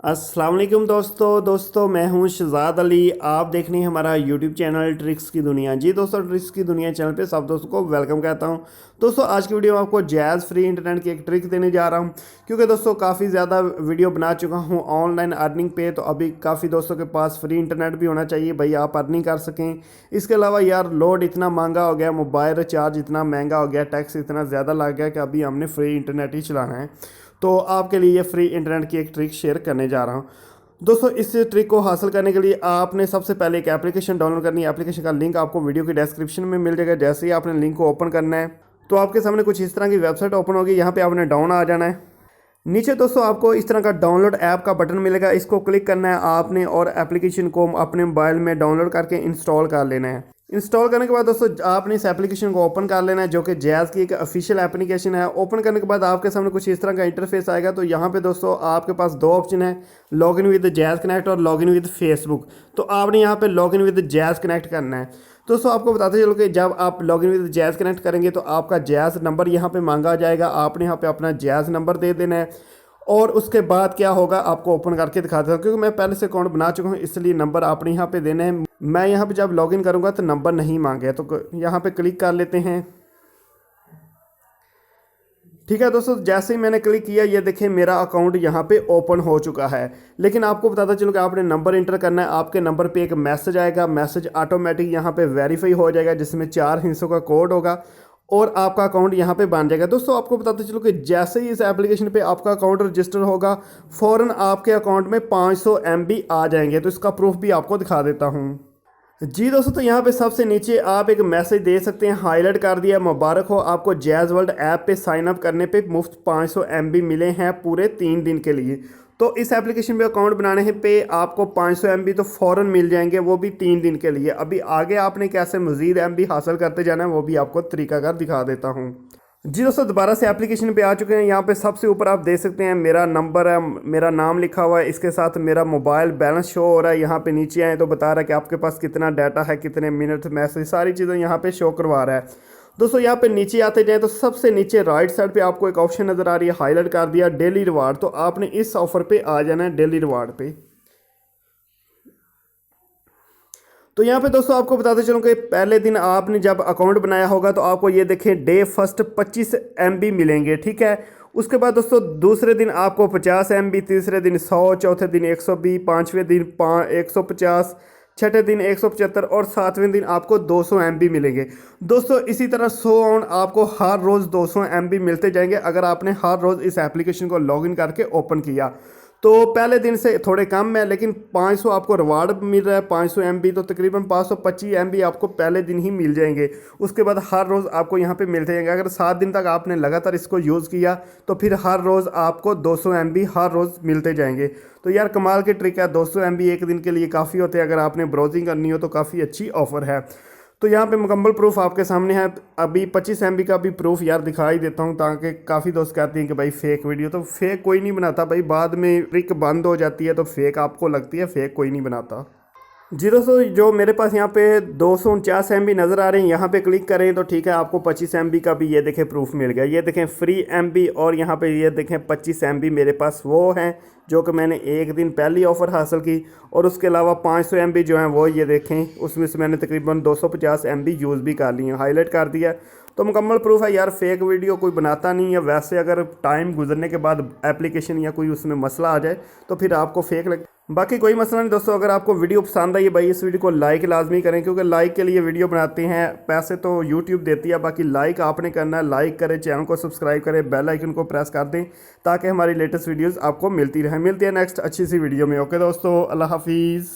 अस्सलाम वालेकुम दोस्तों मैं हूं शहजाद अली। आप देख रहे हैं हमारा यूट्यूब चैनल ट्रिक्स की दुनिया। जी दोस्तों, ट्रिक्स की दुनिया चैनल पे सब दोस्तों को वेलकम कहता हूं। दोस्तों आज की वीडियो में आपको जैज़ फ्री इंटरनेट की एक ट्रिक देने जा रहा हूं, क्योंकि दोस्तों काफ़ी ज़्यादा वीडियो बना चुका हूं ऑनलाइन अर्निंग पे। तो अभी काफ़ी दोस्तों के पास फ्री इंटरनेट भी होना चाहिए भाई, आप अर्निंग कर सकें। इसके अलावा यार लोड इतना महंगा हो गया, मोबाइल रिचार्ज इतना महंगा हो गया, टैक्स इतना ज़्यादा लग गया कि अभी हमने फ्री इंटरनेट ही चलाना है। तो आपके लिए फ्री इंटरनेट की एक ट्रिक शेयर करने जा रहा हूँ। दोस्तों इस ट्रिक को हासिल करने के लिए आपने सबसे पहले एक एप्लीकेशन डाउनलोड करनी है। एप्लीकेशन का लिंक आपको वीडियो के डिस्क्रिप्शन में मिल जाएगा। जैसे ही आपने लिंक को ओपन करना है तो आपके सामने कुछ इस तरह की वेबसाइट ओपन होगी। यहाँ पे आपने डाउन आ जाना है। नीचे दोस्तों आपको इस तरह का डाउनलोड ऐप का बटन मिलेगा, इसको क्लिक करना है आपने और एप्लीकेशन को अपने मोबाइल में डाउनलोड करके इंस्टॉल कर लेना है। इंस्टॉल करने के बाद दोस्तों आपने इस एप्लीकेशन को ओपन कर लेना है, जो कि जैज़ की एक ऑफिशियल एप्लीकेशन है। ओपन करने के बाद आपके सामने कुछ इस तरह का इंटरफेस आएगा। तो यहाँ पे दोस्तों आपके पास दो ऑप्शन है, लॉगिन विद जैज़ कनेक्ट और लॉगिन विद फेसबुक। तो आपने यहाँ पे लॉगिन विद जैज़ कनेक्ट करना है। दोस्तों आपको बताते चलो कि जब आप लॉगिन विद जैज़ कनेक्ट करेंगे तो आपका जैज़ नंबर यहाँ पे मांगा जाएगा। आपने यहाँ पे अपना जैज़ नंबर दे देना है और उसके बाद क्या होगा आपको ओपन करके दिखाता हूँ, क्योंकि मैं पहले से अकाउंट बना चुका हूँ इसलिए नंबर आपने यहाँ पे देना है। मैं यहाँ पे जब लॉगिन करूँगा तो नंबर नहीं मांगे, तो यहाँ पे क्लिक कर लेते हैं। ठीक है दोस्तों, जैसे ही मैंने क्लिक किया ये देखें मेरा अकाउंट यहाँ पे ओपन हो चुका है। लेकिन आपको बताता चलो कि आपने नंबर इंटर करना है। आपके नंबर पे एक मैसेज आएगा, मैसेज ऑटोमेटिक यहाँ पे वेरीफाई हो जाएगा, जिसमें 4 हिस्सों का कोड होगा और आपका अकाउंट यहाँ पे बन जाएगा। दोस्तों आपको बताते चलो कि जैसे ही इस एप्लीकेशन पे आपका अकाउंट रजिस्टर होगा फ़ौरन आपके अकाउंट में 500 MB आ जाएंगे। तो इसका प्रूफ भी आपको दिखा देता हूँ। जी दोस्तों, तो यहाँ पे सबसे नीचे आप एक मैसेज दे सकते हैं, हाईलाइट कर दिया, मुबारक हो आपको जैज़ वर्ल्ड ऐप पे साइन अप करने पे मुफ्त 500 MB मिले हैं पूरे 3 दिन के लिए। तो इस एप्लीकेशन पे अकाउंट बनाने पे आपको 500 MB तो फ़ौरन मिल जाएंगे, वो भी 3 दिन के लिए। अभी आगे आपने कैसे मज़ीद MB हासिल करते जाना है वो भी आपको तरीकाकार दिखा देता हूँ। जी दोस्तों, दोबारा से एप्लीकेशन पे आ चुके हैं। यहाँ पे सबसे ऊपर आप देख सकते हैं मेरा नंबर है, मेरा नाम लिखा हुआ है, इसके साथ मेरा मोबाइल बैलेंस शो हो रहा है। यहाँ पे नीचे आए तो बता रहा है कि आपके पास कितना डाटा है, कितने मिनट, मैसेज, सारी चीज़ें यहाँ पे शो करवा रहा है। दोस्तों यहाँ पे नीचे आते जाएँ तो सबसे नीचे राइट साइड पे आपको एक ऑप्शन नज़र आ रही है, हाईलाइट कर दिया, डेली रिवार्ड। तो आपने इस ऑफर पे आ जाना है, डेली रिवार्ड पे। तो यहाँ पे दोस्तों आपको बताते चलूँ कि पहले दिन आपने जब अकाउंट बनाया होगा तो आपको ये देखें डे फर्स्ट 25 MB मिलेंगे। ठीक है, उसके बाद दोस्तों दूसरे दिन आपको 50 MB, तीसरे दिन 100, चौथे दिन 120, पाँचवें दिन 150, छठे दिन 175 और सातवें दिन आपको 200 MB मिलेंगे। दोस्तों इसी तरह 100 ऑन आपको हर रोज़ 200 MB मिलते जाएंगे अगर आपने हर रोज़ इस एप्लीकेशन को लॉगिन करके ओपन किया। तो पहले दिन से थोड़े कम है, लेकिन 500 आपको रिवार्ड मिल रहा है, 500 MB, तो तकरीबन 525 MB आपको पहले दिन ही मिल जाएंगे। उसके बाद हर रोज़ आपको यहाँ पे मिलते जाएंगे। अगर 7 दिन तक आपने लगातार इसको यूज़ किया तो फिर हर रोज़ आपको 200 MB हर रोज़ मिलते जाएंगे। तो यार कमाल की ट्रिक है, 200 MB एक दिन के लिए काफ़ी होते हैं। अगर आपने ब्राउजिंग करनी हो तो काफ़ी अच्छी ऑफ़र है। तो यहाँ पे मुकम्मल प्रूफ आपके सामने है। अभी 25 MB का भी प्रूफ यार दिखा ही देता हूँ, ताकि काफ़ी दोस्त कहते हैं कि भाई फेक वीडियो। तो फेक कोई नहीं बनाता भाई, बाद में ट्रिक बंद हो जाती है तो फेक आपको लगती है, फेक कोई नहीं बनाता। जी दोस्तों, जो मेरे पास यहाँ पे 249 MB नज़र आ रहे हैं, यहाँ पे क्लिक करें तो ठीक है आपको 25 MB का भी ये देखें प्रूफ मिल गया। ये देखें फ्री MB और यहाँ पे ये देखें 25 MB मेरे पास वो हैं जो कि मैंने एक दिन पहली ऑफ़र हासिल की। और उसके अलावा 500 MB जो हैं वो ये देखें, उसमें से मैंने तकरीबन 250 MB यूज़ भी कर ली हैं, हाईलाइट कर दिया। तो मुकम्मल प्रूफ है यार, फेक वीडियो कोई बनाता नहीं है। वैसे अगर टाइम गुजरने के बाद एप्लीकेशन या कोई उसमें मसला आ जाए तो फिर आपको फेक लगे, बाकी कोई मसला नहीं। दोस्तों अगर आपको वीडियो पसंद आई है भाई, इस वीडियो को लाइक लाजमी करें, क्योंकि लाइक के लिए वीडियो बनाते हैं, पैसे तो यूट्यूब देती है, बाकी लाइक आपने करना है। लाइक करें, चैनल को सब्सक्राइब करें, बेल आइकन को प्रेस कर दें ताकि हमारी लेटेस्ट वीडियोज़ आपको मिलती रहे। मिलती है नेक्स्ट अच्छी सी वीडियो में। ओके दोस्तों, अल्लाह हाफिज़।